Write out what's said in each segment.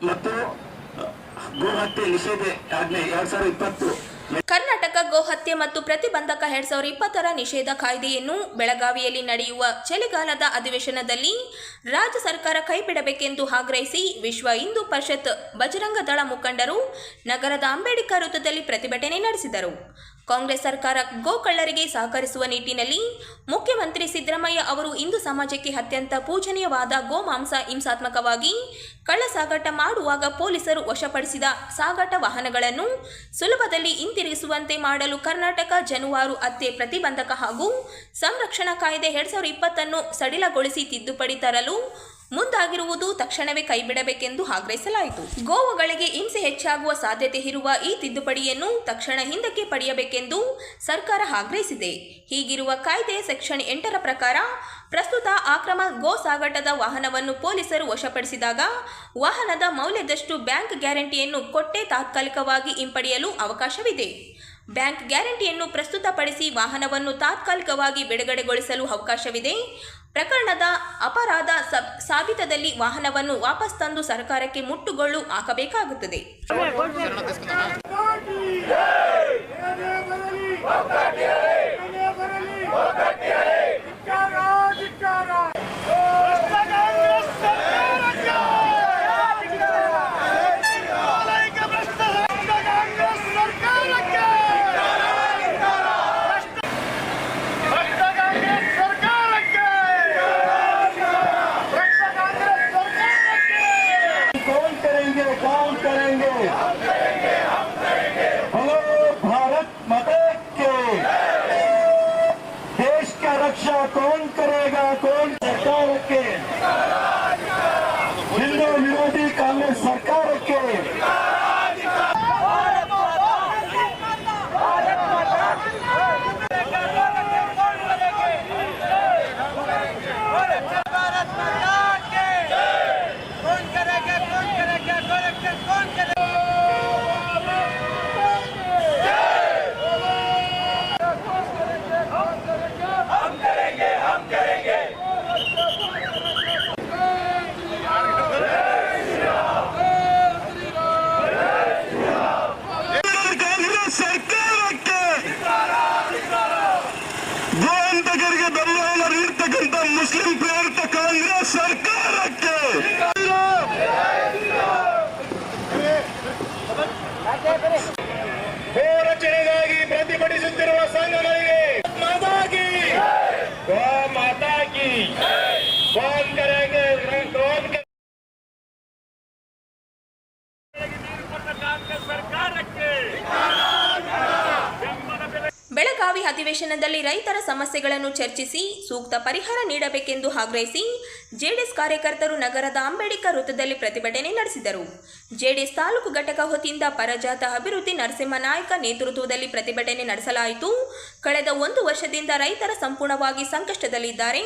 ಮತ್ತು ಗೋಹತ್ಯೆ ನಿಷೇಧ ಆಜ್ಞೆ 2020 ಕರ್ನಾಟಕ ಗೋಹತ್ಯೆ ಮತ್ತು ಪ್ರತಿಬಂಧಕ 2020ರ ನಿಷೇಧ ಕಾಯ್ದೆಯನ್ನು ಬೆಳಗಾವಿಯಲ್ಲಿ ನಡೆಯುವ ಚಳಿಗಾಲದ ಅಧಿವೇಶನದಲ್ಲಿ ರಾಜ್ಯ ಸರ್ಕಾರ ಕೈಬಿಡಬೇಕೆಂದು ಆಗ್ರಹಿಸಿ ವಿಶ್ವ ಹಿಂದೂ ಪರಿಷತ್ ಬಜರಂಗ ದಳ ಮುಖಂಡರು ನಗರದ ಅಂಬೇಡ್ಕರ್ ವೃತ್ತದಲ್ಲಿ ಪ್ರತಿಭಟನೆ ನಡೆಸಿದರು. ಕಾಂಗ್ರೆಸ್ ಸರ್ಕಾರ ಗೋಕಳ್ಳರಿಗೆ ಸಹಕರಿಸುವ ನಿಟ್ಟಿನಲ್ಲಿ ಮುಖ್ಯಮಂತ್ರಿ ಸಿದ್ದರಾಮಯ್ಯ ಅವರು ಹಿಂದೂ ಸಮಾಜಕ್ಕೆ ಅತ್ಯಂತ ಪೂಜನೀಯವಾದ ಗೋಮಾಂಸ ಹಿಂಸಾತ್ಮಕವಾಗಿ ಕಳ್ಳ ಸಾಗಾಟ ಮಾಡುವಾಗ ಪೊಲೀಸರು ವಶಪಡಿಸಿದ ಸಾಗಾಟ ವಾಹನಗಳನ್ನು ಸುಲಭದಲ್ಲಿ ಹಿಂತಿರುಗಿಸುವಂತೆ ಮಾಡಲು ಕರ್ನಾಟಕ ಜಾನುವಾರು ಹತ್ಯೆ ಪ್ರತಿಬಂಧಕ ಹಾಗೂ ಸಂರಕ್ಷಣಾ ಕಾಯ್ದೆ 2020 ಸಡಿಲಗೊಳಿಸಿ ತಿದ್ದುಪಡಿ ತರಲು ಮುಂದಾಗಿರುವುದು ತಕ್ಷಣವೇ ಕೈಬಿಡಬೇಕೆಂದು ಆಗ್ರಹಿಸಲಾಯಿತು. ಗೋವುಗಳಿಗೆ ಹಿಂಸೆ ಹೆಚ್ಚಾಗುವ ಸಾಧ್ಯತೆ ಇರುವ ಈ ತಿದ್ದುಪಡಿಯನ್ನು ತಕ್ಷಣ ಹಿಂದಕ್ಕೆ ಪಡೆಯಬೇಕೆಂದು ಸರ್ಕಾರ ಆಗ್ರಹಿಸಿದೆ. ಹೀಗಿರುವ ಕಾಯ್ದೆ ಸೆಕ್ಷನ್ 8ರ ಪ್ರಕಾರ ಪ್ರಸ್ತುತ ಅಕ್ರಮ ಗೋ ಸಾಗಾಟದ ವಾಹನವನ್ನು ಪೊಲೀಸರು ವಶಪಡಿಸಿದಾಗ ವಾಹನದ ಮೌಲ್ಯದಷ್ಟು ಬ್ಯಾಂಕ್ ಗ್ಯಾರಂಟಿಯನ್ನು ಕೊಟ್ಟೇ ತಾತ್ಕಾಲಿಕವಾಗಿ ಹಿಂಪಡೆಯಲು ಅವಕಾಶವಿದೆ. ಬ್ಯಾಂಕ್ ಗ್ಯಾರಂಟಿಯನ್ನು ಪ್ರಸ್ತುತಪಡಿಸಿ ವಾಹನವನ್ನು ತಾತ್ಕಾಲಿಕವಾಗಿ ಬಿಡುಗಡೆಗೊಳಿಸಲು ಅವಕಾಶವಿದೆ. ಪ್ರಕರಣದ ಅಪರಾಧ ಸಾಬೀತಾದಲ್ಲಿ ವಾಹನವನ್ನು ವಾಪಸ್ ತಂದು ಸರ್ಕಾರಕ್ಕೆ ಮುಟ್ಟುಗೋಲು ಹಾಕಬೇಕಾಗುತ್ತದೆ. कौन करेंगे हेलो भारत माता के देश का रक्षा कौन करेगा? कौन सरकार के हिंदू विरोधी कांग्रेस सरकार के ಮುಸ್ಲಿಂ ಪ್ರೇರಿತ ಕಾಂಗ್ರೆಸ್ ಸರ್ಕಾರಕ್ಕೆ ಗೋ ರಕ್ಷಣೆಗಾಗಿ ಪ್ರತಿಭಟಿಸುತ್ತಿರುವ ಸಂಘಗಳಿಗೆ ಗೋ ಮಾತಾ ಕಿ ಕೌನ್ ಕರೆಂಗೆ ಬೆಳಗಾವಿ ಅಧಿವೇಶನದಲ್ಲಿ ರೈತರ ಸಮಸ್ಯೆಗಳನ್ನು ಚರ್ಚಿಸಿ ಸೂಕ್ತ ಪರಿಹಾರ ನೀಡಬೇಕೆಂದು ಆಗ್ರಹಿಸಿ ಜೆಡಿಎಸ್ ಕಾರ್ಯಕರ್ತರು ನಗರದ ಅಂಬೇಡ್ಕರ್ ವೃತ್ತದಲ್ಲಿ ಪ್ರತಿಭಟನೆ ನಡೆಸಿದರು. ಜೆಡಿಎಸ್ ತಾಲೂಕು ಘಟಕ ವತಿಯಿಂದ ಪರಜಾತ ಅಭಿವೃದ್ಧಿ ನರಸಿಂಹನಾಯಕ ನೇತೃತ್ವದಲ್ಲಿ ಪ್ರತಿಭಟನೆ ನಡೆಸಲಾಯಿತು. ಕಳೆದ 1 ವರ್ಷದಿಂದ ರೈತರ ಸಂಪೂರ್ಣವಾಗಿ ಸಂಕಷ್ಟದಲ್ಲಿದ್ದಾರೆ.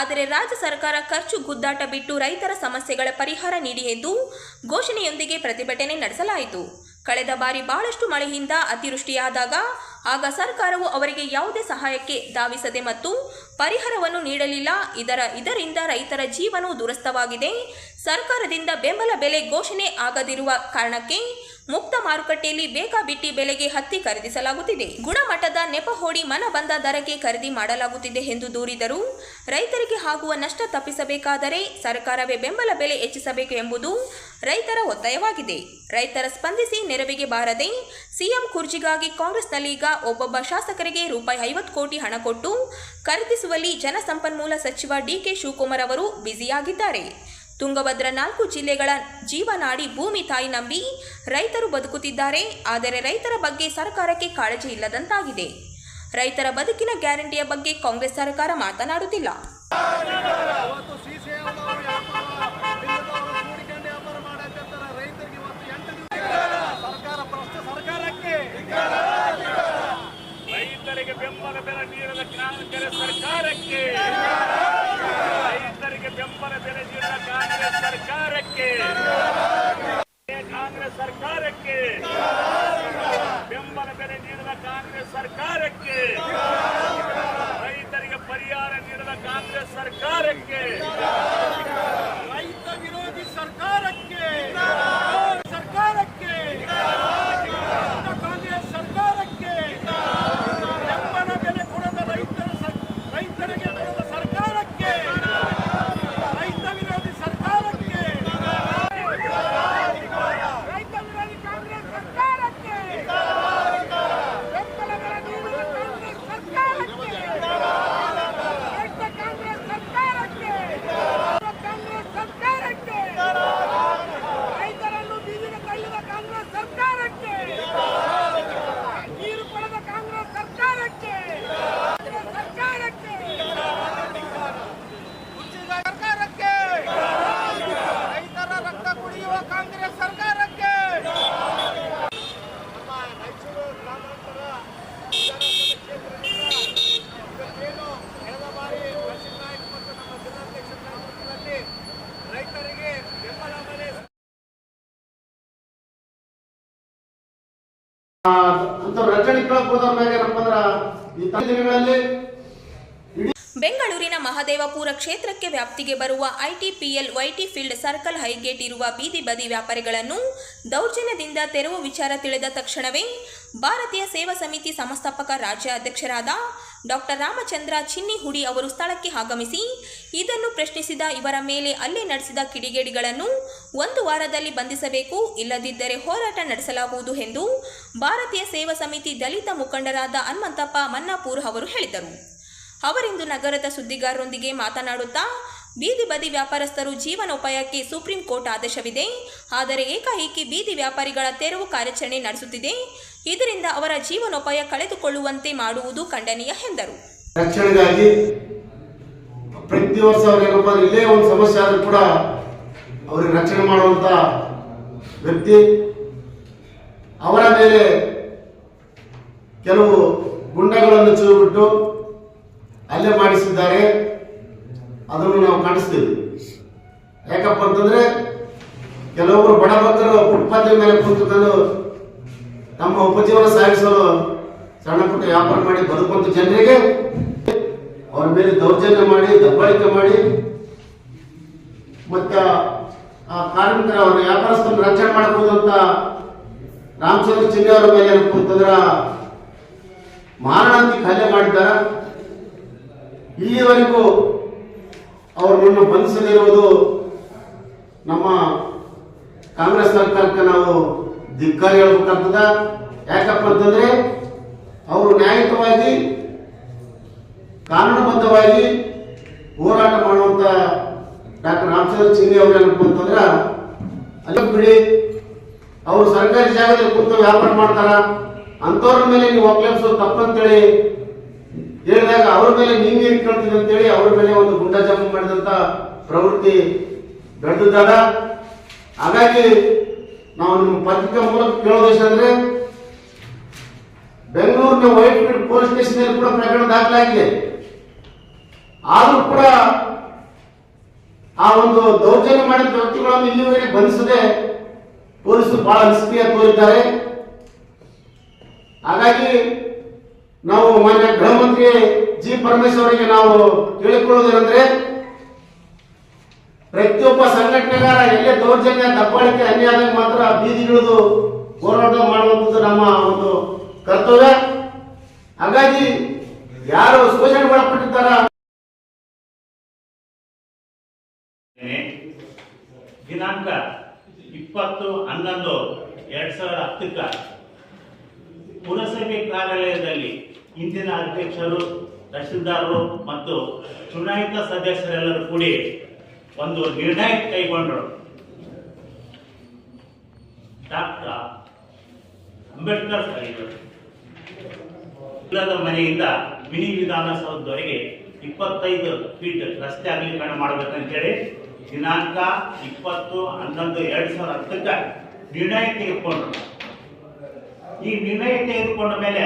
ಆದರೆ ರಾಜ್ಯ ಸರ್ಕಾರ ಖರ್ಚು ಗುದ್ದಾಟ ಬಿಟ್ಟು ರೈತರ ಸಮಸ್ಯೆಗಳ ಪರಿಹಾರ ನೀಡಿ ಎಂದು ಘೋಷಣೆಯೊಂದಿಗೆ ಪ್ರತಿಭಟನೆ ನಡೆಸಲಾಯಿತು. ಕಳೆದ ಬಾರಿ ಬಹಳಷ್ಟು ಮಳೆಯಿಂದ ಅತಿವೃಷ್ಟಿಯಾದಾಗ ಆಗ ಸರ್ಕಾರವು ಅವರಿಗೆ ಯಾವುದೇ ಸಹಾಯಕ್ಕೆ ಧಾವಿಸದೆ ಮತ್ತು ಪರಿಹಾರವನ್ನು ನೀಡಲಿಲ್ಲ. ಇದರಿಂದ ರೈತರ ಜೀವನವು ದುರಸ್ಥವಾಗಿದೆ. ಸರ್ಕಾರದಿಂದ ಬೆಂಬಲ ಬೆಲೆ ಘೋಷಣೆ ಆಗದಿರುವ ಕಾರಣಕ್ಕೆ ಮುಕ್ತ ಮಾರುಕಟ್ಟೆಯಲ್ಲಿ ಬೇಕಾಬಿಟ್ಟಿ ಬೆಲೆಗೆ ಹತ್ತಿ ಖರೀದಿಸಲಾಗುತ್ತಿದೆ. ಗುಣಮಟ್ಟದ ನೆಪ ಹೋಡಿ ಮನ ಬಂದ ದರಕ್ಕೆ ಖರೀದಿ ಮಾಡಲಾಗುತ್ತಿದೆ ಎಂದು ದೂರಿದರು. ರೈತರಿಗೆ ಆಗುವ ನಷ್ಟ ತಪ್ಪಿಸಬೇಕಾದರೆ ಸರ್ಕಾರವೇ ಬೆಂಬಲ ಬೆಲೆ ಹೆಚ್ಚಿಸಬೇಕು ಎಂಬುದು ರೈತರ ಒತ್ತಾಯವಾಗಿದೆ. ರೈತರ ಸ್ಪಂದಿಸಿ ನೆರವಿಗೆ ಬಾರದೆ ಸಿಎಂ ಕುರ್ಚಿಗಾಗಿ ಕಾಂಗ್ರೆಸ್ನಲ್ಲೀಗ ಒಬ್ಬೊಬ್ಬ ಶಾಸಕರಿಗೆ ₹50 ಕೋಟಿ ಹಣ ಕೊಟ್ಟು ಖರೀದಿಸುವಲ್ಲಿ ಜಲಸಂಪನ್ಮೂಲ ಸಚಿವ ಡಿಕೆ ಶಿವಕುಮಾರ್ ಅವರು ಬ್ಯುಸಿಯಾಗಿದ್ದಾರೆ. ತುಂಗಭದ್ರಾ 4 ಜಿಲ್ಲೆಗಳ ಜೀವನಾಡಿ ಭೂಮಿ ತಾಯಿ ನಂಬಿ ರೈತರು ಬದುಕುತ್ತಿದ್ದಾರೆ. ಆದರೆ ರೈತರ ಬಗ್ಗೆ ಸರ್ಕಾರಕ್ಕೆ ಕಾಳಜಿ ಇಲ್ಲದಂತಾಗಿದೆ. ರೈತರ ಬದುಕಿನ ಗ್ಯಾರಂಟಿಯ ಬಗ್ಗೆ ಕಾಂಗ್ರೆಸ್ ಸರ್ಕಾರ ಮಾತನಾಡುತ್ತಿಲ್ಲ. ರೈತರಿಗೆ ಬೆಂಬಲ ಬೆಲೆ ನೀಡದ ಕಾಂಗ್ರೆಸ್ ಸರ್ಕಾರಕ್ಕೆ ರೈತರಿಗೆ ಬೆಂಬಲ ಬೆಲೆ ನೀಡದ ಕಾಂಗ್ರೆಸ್ ಸರ್ಕಾರಕ್ಕೆ ಬೆಂಬಲ ಬೆಲೆ ನೀಡದ ಕಾಂಗ್ರೆಸ್ ಸರ್ಕಾರಕ್ಕೆ ರೈತರಿಗೆ ಪರಿಹಾರ ನೀಡದ ಕಾಂಗ್ರೆಸ್ ಸರ್ಕಾರಕ್ಕೆ ರಕ್ಷಣೆ ಕೇಳಕ್ ಹೋದವ್ರ ಮ್ಯಾಗ ಏನಪ್ಪ ಅಂದ್ರ ಈ ದಿನಗಳಲ್ಲಿ ಬೆಂಗಳೂರಿನ ಮಹದೇವಪುರ ಕ್ಷೇತ್ರಕ್ಕೆ ವ್ಯಾಪ್ತಿಗೆ ಬರುವ ಐಟಿಪಿಎಲ್ ವೈಟಿ ಫೀಲ್ಡ್ ಸರ್ಕಲ್ ಹೈಗೇಟ್ ಇರುವ ಬೀದಿ ಬದಿ ವ್ಯಾಪಾರಿಗಳನ್ನು ದೌರ್ಜನ್ಯದಿಂದ ತೆರವು ವಿಚಾರ ತಿಳಿದ ತಕ್ಷಣವೇ ಭಾರತೀಯ ಸೇವಾ ಸಮಿತಿ ಸಂಸ್ಥಾಪಕ ರಾಜ್ಯ ಅಧ್ಯಕ್ಷರಾದ ಡಾಕ್ಟರ್ ರಾಮಚಂದ್ರ ಚಿನ್ನಿಹುಡಿ ಅವರು ಸ್ಥಳಕ್ಕೆ ಆಗಮಿಸಿ ಇದನ್ನು ಪ್ರಶ್ನಿಸಿದ ಇವರ ಮೇಲೆ ಹಲ್ಲೆ ನಡೆಸಿದ ಕಿಡಿಗೇಡಿಗಳನ್ನು 1 ವಾರದಲ್ಲಿ ಬಂಧಿಸಬೇಕು, ಇಲ್ಲದಿದ್ದರೆ ಹೋರಾಟ ನಡೆಸಲಾಗುವುದು ಎಂದು ಭಾರತೀಯ ಸೇವಾ ಸಮಿತಿ ದಲಿತ ಮುಖಂಡರಾದ ಹನುಮಂತಪ್ಪ ಮನ್ನಾಪುರ್ ಅವರು ಹೇಳಿದರು. ಅವರಿಂದು ನಗರದ ಸುದ್ದಿಗಾರರೊಂದಿಗೆ ಮಾತನಾಡುತ್ತಾ ಬೀದಿ ಬದಿ ವ್ಯಾಪಾರಸ್ಥರು ಜೀವನೋಪಾಯಕ್ಕೆ ಸುಪ್ರೀಂ ಕೋರ್ಟ್ ಆದೇಶವಿದೆ, ಆದರೆ ಏಕಾಏಕಿ ಬೀದಿ ವ್ಯಾಪಾರಿಗಳ ತೆರವು ಕಾರ್ಯಾಚರಣೆ ನಡೆಸುತ್ತಿದೆ, ಇದರಿಂದ ಅವರ ಜೀವನೋಪಾಯ ಕಳೆದುಕೊಳ್ಳುವಂತೆ ಮಾಡುವುದು ಖಂಡನೀಯ ಎಂದರು. ರಕ್ಷಣೆಗಾಗಿ ಪ್ರತಿ ವರ್ಷ ಅವ್ರೇನಪ್ಪ ಇಲ್ಲೇ ಒಂದು ಸಮಸ್ಯೆ ಆದ್ರೂ ಕೂಡ ಅವ್ರಿಗೆ ರಕ್ಷಣೆ ಮಾಡುವಂತ ವ್ಯಕ್ತಿ, ಅವರ ಮೇಲೆ ಕೆಲವು ಗುಂಡಗಳನ್ನು ಚೂಬಿಟ್ಟು ಹಲ್ಲೆ ಮಾಡಿಸಿದ್ದಾರೆ. ಅದನ್ನು ನಾವು ಕಾಣಿಸ್ತೀವಿ. ಯಾಕಪ್ಪ ಅಂತಂದ್ರೆ ಕೆಲವೊಬ್ಬರು ಬಡಬಗ್ಗರು ಫುಟ್ಪಾತ್ ಮೇಲೆ ಕುಂತುಕೊಂಡು ತಮ್ಮ ಉಪಜೀವನ ಸಾಗಿಸಲು ಸಣ್ಣ ಪುಟ್ಟ ವ್ಯಾಪಾರ ಮಾಡಿ ಬದುಕುವಂತ ಜನರಿಗೆ ಅವ್ರ ಮೇಲೆ ದೌರ್ಜನ್ಯ ಮಾಡಿ ದಬ್ಬಾಳಿಕೆ ಮಾಡಿ ಮತ್ತೆ ಆ ಕಾರ್ಮಿಕರ ಅವರ ವ್ಯಾಪಾರಸ್ಥರನ್ನು ರಕ್ಷಣೆ ಮಾಡಬಹುದು ಅಂತ ರಾಮಚಂದ್ರ ಚಿನ್ನಿ ಅವರ ಮೇಲೆ ಏನಪ್ಪ ಅಂತಂದ್ರ ಮಾರಣಾಂತಿಕ ಹಲ್ಲೆ ಮಾಡಿದ್ದಾರೆ. ಇಲ್ಲಿವರೆಗೂ ಅವರನ್ನು ಬಂಧಿಸದಿರುವುದು ನಮ್ಮ ಕಾಂಗ್ರೆಸ್ ಸರ್ಕಾರಕ್ಕೆ ನಾವು ಧಿಕ್ಕಾರ ಹೇಳ್ಬೇಕಾಗ್ತದ. ಯಾಕಪ್ಪ ಅಂತಂದ್ರೆ ಅವರು ನ್ಯಾಯಯುತವಾಗಿ ಕಾನೂನುಬದ್ಧವಾಗಿ ಹೋರಾಟ ಮಾಡುವಂತ ಡಾಕ್ಟರ್ ರಾಮಚಂದ್ರ ಚಿನ್ನಿ ಅವರು ಏನಪ್ಪ ಅಂತಂದ್ರ ಅಲ್ಲಿ ಬಿಡಿ, ಅವರು ಸರ್ಕಾರಿ ಜಾಗದಲ್ಲಿ ಕೂತು ವ್ಯಾಪಾರ ಮಾಡ್ತಾರ, ಅಂತವ್ರ ಮೇಲೆ ನೀವು ಒಕ್ಕಲಿಸೋದು ತಪ್ಪಂತೇಳಿ ಹೇಳಿದಾಗ ಅವ್ರ ಮೇಲೆ ನೀವೇನು ಕೇಳ್ತೀವಿ ಅಂತೇಳಿ ಅವ್ರ ಮೇಲೆ ಒಂದು ಗುಂಡಾಜಾಮ ಮಾಡಿದಂತ ಪ್ರವೃತ್ತಿ ಬೆಳೆದಿದ್ದಾರ. ಹಾಗಾಗಿ ನಾವು ನಿಮ್ಮ ಪತ್ರಿಕಾ ಮೂಲಕ ಕೇಳೋದೇಶಂದ್ರೆ ಬೆಂಗಳೂರಿನ ವೈಟ್ ಫೀಲ್ಡ್ ಪೊಲೀಸ್ ಸ್ಟೇಷನ್ ಕೂಡ ಪ್ರಕರಣ ದಾಖಲಾಗಿದೆ. ಆದ್ರೂ ಕೂಡ ಆ ಒಂದು ದೌರ್ಜನ್ಯ ಮಾಡಿದ ವ್ಯಕ್ತಿಗಳನ್ನು ಇಲ್ಲಿವರೆಗೆ ಬಂಧಿಸದೆ ಪೊಲೀಸರು ಬಹಳ ನಿಷ್ಕ್ರಿಯ ತೋರಿದ್ದಾರೆ. ಹಾಗಾಗಿ ನಾವು ಮಾನ್ಯ ಗೃಹ ಮಂತ್ರಿ ಜಿ ಪರಮೇಶ್ವರ್ ಅವರಿಗೆ ನಾವು ಕೇಳಿಕೊಳ್ಳುವುದೇನೆಂದ್ರೆ ಪ್ರತಿಯೊಬ್ಬ ಸಂಘಟನೆಗಾರ ಎಲ್ಲೇ ದೌರ್ಜನ್ಯ ದಬ್ಬಾಳಿಕೆ ಅನ್ಯಾಯ ಮಾತ್ರ ಬೀದಿಗಿಳಿದು ಹೋರಾಟ ಮಾಡುವಂಥದ್ದು ನಮ್ಮ ಒಂದು ಕರ್ತವ್ಯ. ಹಾಗಾಗಿ ಯಾರು ಶೋಷಣೆಗೆ ಒಳಪಟ್ಟಿದ್ದಾರ ದಿನಾಂಕ 20/11/2010 ಪುರಸಭೆ ಕಾರ್ಯಾಲಯದಲ್ಲಿ ಇಂದಿನ ಅಧ್ಯಕ್ಷರು, ತಹಶೀಲ್ದಾರರು ಮತ್ತು ಚುನಾಯಿತ ಸದಸ್ಯರೆಲ್ಲರೂ ಕೂಡಿ ಒಂದು ನಿರ್ಣಯ ಕೈಗೊಂಡರು. ಡಾಕ್ಟರ್ ಅಂಬೇಡ್ಕರ್ ಇಲ್ಲದ ಮನೆಯಿಂದ ಮಿನಿ ವಿಧಾನಸೌಧದವರೆಗೆ 25 ಫೀಟ್ ರಸ್ತೆ ಅಗಲೀಕರಣ ಮಾಡಬೇಕಂತೇಳಿ ದಿನಾಂಕ 20/11/2010 ನಿರ್ಣಯ ತೆಗೆದುಕೊಂಡ್ರು. ಈ ನಿರ್ಣಯ ತೆಗೆದುಕೊಂಡ ಮೇಲೆ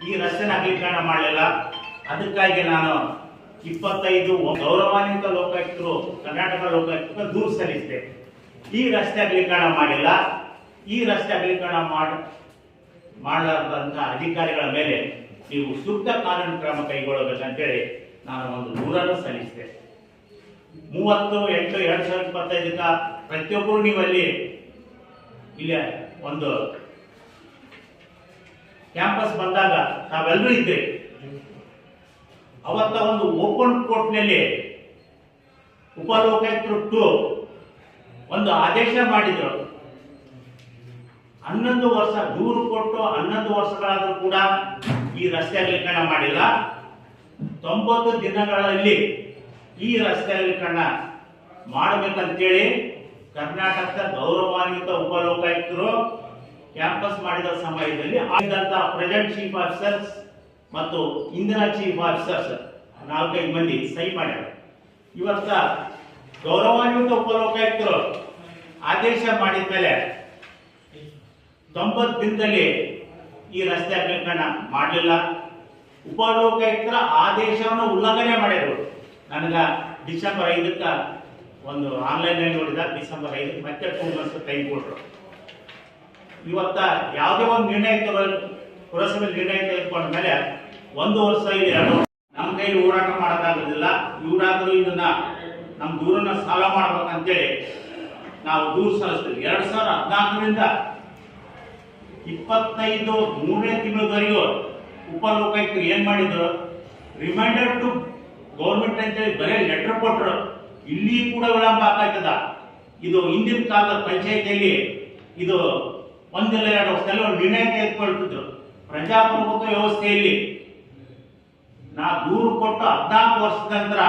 ಈ ರಸ್ತೆನ ಅಗಲೀಕರಣ ಮಾಡಲಿಲ್ಲ. ಅದಕ್ಕಾಗಿ ನಾನು 25 ಗೌರವಾನ್ವಿತ ಲೋಕಾಯುಕ್ತರು ಕರ್ನಾಟಕ ಲೋಕಾಯುಕ್ತ ದೂರು ಸಲ್ಲಿಸಿದೆ. ಈ ರಸ್ತೆ ಅಗಲೀಕರಣ ಮಾಡಿಲ್ಲ. ಈ ರಸ್ತೆ ಅಗಲೀಕರಣ ಮಾಡಲಾರದಂತಹ ಅಧಿಕಾರಿಗಳ ಮೇಲೆ ನೀವು ಸೂಕ್ತ ಕಾನೂನು ಕ್ರಮ ಕೈಗೊಳ್ಳಬೇಕಂತೇಳಿ ನಾನು ಒಂದು ದೂರನ್ನು ಸಲ್ಲಿಸಿದೆ. 30/8/2025 ಪ್ರತಿಯೊಬ್ಬರು ನೀವಲ್ಲಿ ಇಲ್ಲಿ ಒಂದು ಕ್ಯಾಂಪಸ್ ಬಂದಾಗ ತಾವೆಲ್ಲರೂ ಇದ್ರಿ. ಅವತ್ತ ಒಂದು ಓಪನ್ ಕೋರ್ಟ್ನಲ್ಲಿ ಉಪಲೋಕಾಯುಕ್ತರು ಒಂದು ಆದೇಶ ಮಾಡಿದ್ರು. 11 ವರ್ಷ ದೂರು ಕೊಟ್ಟು 11 ವರ್ಷಗಳಾದರೂ ಕೂಡ ಈ ರಸ್ತೆ ಅಗಲೀಕರಣ ಮಾಡಿಲ್ಲ. 90 ದಿನಗಳಲ್ಲಿ ಈ ರಸ್ತೆ ಅಗಲೀಕರಣ ಮಾಡಬೇಕಂತೇಳಿ ಕರ್ನಾಟಕದ ಗೌರವಾನ್ವಿತ ಉಪಲೋಕಾಯುಕ್ತರು ಕ್ಯಾಂಪಸ್ ಮಾಡಿದ ಸಮಯದಲ್ಲಿ ಆಗಿದ್ದಂತಹ ಪ್ರೆಸೆಂಟ್ ಚೀಫ್ ಆಫೀಸರ್ಸ್ ಮತ್ತು ಇಂದಿನ ಚೀಫ್ ಆಫೀಸರ್ಸ್ 4-5 ಮಂದಿ ಸಹಿ ಮಾಡ್ಯಾರ. ಇವತ್ತ ಗೌರವಾನ್ವಿತ ಉಪಲೋಕಾಯುಕ್ತರು ಆದೇಶ ಮಾಡಿದ ಮೇಲೆ 90 ದಿನದಲ್ಲಿ ಈ ರಸ್ತೆ ಅಗಲೀಕರಣ ಮಾಡಲಿಲ್ಲ. ಉಪಲೋಕಾಯುಕ್ತರ ಆದೇಶವನ್ನು ಉಲ್ಲಂಘನೆ ಮಾಡಿದ್ರು. ನನಗೆ ಡಿಸೆಂಬರ್ 5 ಒಂದು ಆನ್ಲೈನ್ ನೋಡಿದ, ಡಿಸೆಂಬರ್ 5 ಮತ್ತೆ 2 ಮಂತ್ಸ್ ಟೈಮ್ ಕೊಟ್ಟರು. ಇವತ್ತ ಯಾವುದೇ ಒಂದು ನಿರ್ಣಯ ಪುರಸಭೆ ನಿರ್ಣಯ ತೆಗೆದುಕೊಂಡ ಮೇಲೆ 1 ವರ್ಷ ಇದೆ, 2 ವರ್ಷ ನಮ್ಮ ಕೈಲಿ ಹೋರಾಟ ಮಾಡೋಕ್ಕಾಗೋದಿಲ್ಲ. ಇವರಾದರೂ ಇದನ್ನ ನಮ್ಮ ದೂರನ್ನ ಸಾಲ ಮಾಡ್ಬೇಕಂತೇಳಿ ನಾವು ದೂರು ಸಲ್ಲಿಸ್ತೀವಿ. 2014ರಿಂದ 25 3ನೇ ತಿಂಗಳವರೆಗೂ ಉಪಲೋಕಾಯುಕ್ತರು ಏನ್ ಮಾಡಿದ್ರು, ರಿಮೈಂಡರ್ ಟು ಗೌರ್ಮೆಂಟ್ ಅಂತೇಳಿ ಬರೀ ಲೆಟರ್ ಕೊಟ್ಟರು. ಇಲ್ಲಿ ಕೂಡ ವಿಳಂಬ ಆಗ್ತದ. ಇದು ಹಿಂದಿನ ಕಾಲದ ಪಂಚಾಯತಿಯಲ್ಲಿ ಇದು 1 ಇಲ್ಲ 2 ವರ್ಷದಲ್ಲಿ ಒಂದು ನಿರ್ಣಯ ತೆಗೆದುಕೊಳ್ತಿದ್ರು. ಪ್ರಜಾಪ್ರಭುತ್ವ ವ್ಯವಸ್ಥೆಯಲ್ಲಿ ನಾ ದೂರು ಕೊಟ್ಟು 14 ವರ್ಷದ ನಂತರ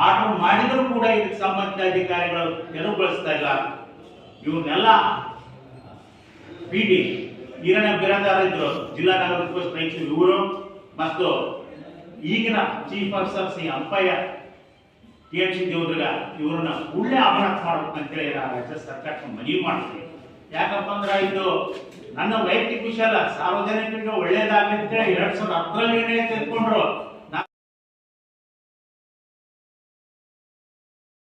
ಆರ್ಡರ್ ಮಾಡಿದ್ರು ಕೂಡ ಇದಕ್ಕೆ ಸಂಬಂಧಿತ ಅಧಿಕಾರಿಗಳು ತೆರವುಗೊಳಿಸ್ತಾ ಇಲ್ಲ. ಇವನ್ನೆಲ್ಲ PD ಈರಣ್ಣ ಬಿರಾದಾರ ಇದ್ರು, ಜಿಲ್ಲಾ ನಾಗರಿಕ ಪೊಲೀಸ್ ಇವರು ಮತ್ತು ಈಗಿನ chief officer C Ampayya TMC Devadurga ಇವರನ್ನ ಒಳ್ಳೆ ಅಪರಾಧ ಮಾಡ್ಬೇಕಂತೇಳಿ ನಾನು ರಾಜ್ಯ ಸರ್ಕಾರಕ್ಕೆ ಮನವಿ ಮಾಡ್ತೀನಿ. ಯಾಕಪ್ಪ ಅಂದ್ರೆ ಇದು ನನ್ನ ವೈಯಕ್ತಿಕ ವಿಷಯ ಅಲ್ಲ, ಸಾರ್ವಜನಿಕರಿಗೆ ಒಳ್ಳೇದಾಗಲಿ ಅಂತೇಳಿ 2010ರಲ್ಲಿ ನಿರ್ಣಯ ತೆಗೆದುಕೊಂಡ್ರು.